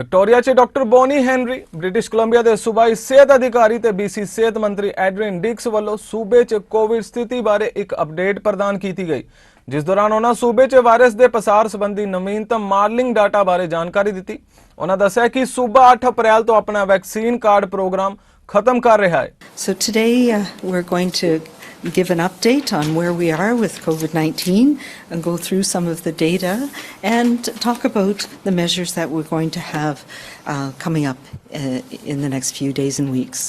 Victoria 'ਚ doctor Bonnie Henry British Columbia ਦੇ ਸੂਬਾਈ ਸਿਹਤ ਅਧਿਕਾਰੀ ਤੇ BC ਸਿਹਤ ਮੰਤਰੀ ਐਡਰਿਨ ਡਿਕਸ ਵੱਲੋਂ ਸੂਬੇ 'ਚ ਕੋਵਿਡ ਸਥਿਤੀ ਬਾਰੇ ਇੱਕ ਅਪਡੇਟ ਪ੍ਰਦਾਨ ਕੀਤੀ ਗਈ, ਜਿਸ ਦੌਰਾਨ ਉਹਨਾਂ ਸੂਬੇ 'ਚ ਵਾਇਰਸ ਦੇ ਪਸਾਰ ਸੰਬੰਧੀ ਨਵੀਨਤਮ ਮਾਡਲਿੰਗ ਡਾਟਾ ਬਾਰੇ ਜਾਣਕਾਰੀ ਦਿੱਤੀ। ਉਹਨਾਂ ਦੱਸਿਆ ਕਿ ਸੂਬਾ 8 ਅਪ੍ਰੈਲ ਤੋਂ ਆਪਣਾ ਵੈਕਸੀਨ ਕਾਰਡ ਪ੍ਰੋਗਰਾਮ ਖਤਮ ਕਰ ਰਿਹਾ ਹੈ। So today we're going to give an update on where we are with COVID-19 and go through some of the data and talk about the measures that we're going to have coming up in the next few days and weeks.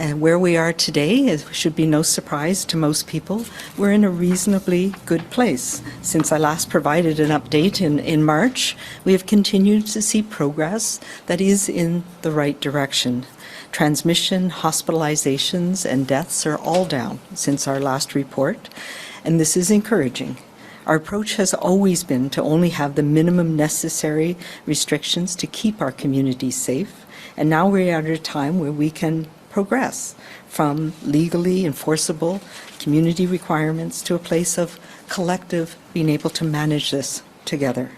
And where we are today should be no surprise to most people. We're in a reasonably good place. Since I last provided an update in March, we have continued to see progress that is in the right direction. Transmission, hospitalizations, and deaths are all down since our last report, and this is encouraging. Our approach has always been to only have the minimum necessary restrictions to keep our communities safe, and now we're at a time where we can progress from legally enforceable community requirements to a place of collective being able to manage this together.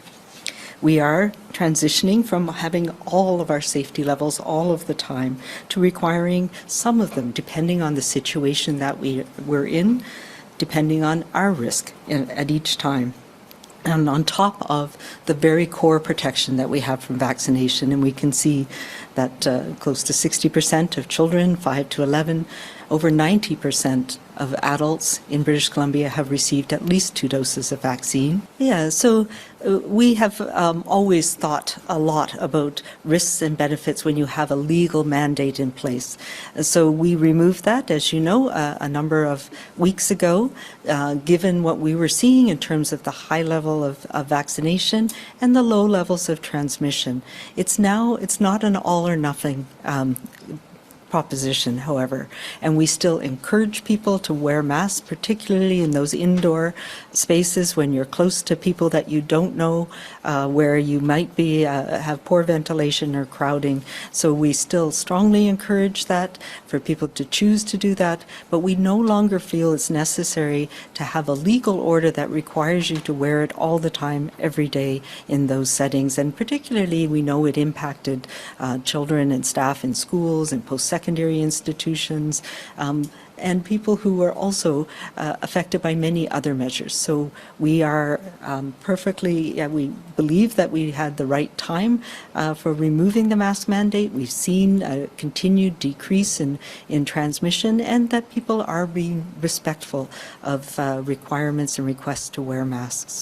We are transitioning from having all of our safety levels all of the time to requiring some of them, depending on the situation that we're in, depending on our risk at each time. And on top of the very core protection that we have from vaccination, and we can see that close to 60% of children, 5 to 11, over 90% of adults in British Columbia have received at least 2 doses of vaccine. Yeah, so we have always thought a lot about risks and benefits when you have a legal mandate in place. So we removed that, as you know, a number of weeks ago, given what we were seeing in terms of the high level of vaccination and the low levels of transmission. It's not an all or nothing proposition, however, and we still encourage people to wear masks, particularly in those indoor spaces when you're close to people that you don't know, where you might be have poor ventilation or crowding. So we still strongly encourage that for people to choose to do that, but we no longer feel it's necessary to have a legal order that requires you to wear it all the time, every day in those settings. And particularly we know it impacted children and staff in schools and post-secondary institutions, and people who are also affected by many other measures. So we are we believe that we had the right time for removing the mask mandate. We've seen a continued decrease in transmission, and that people are being respectful of requirements and requests to wear masks.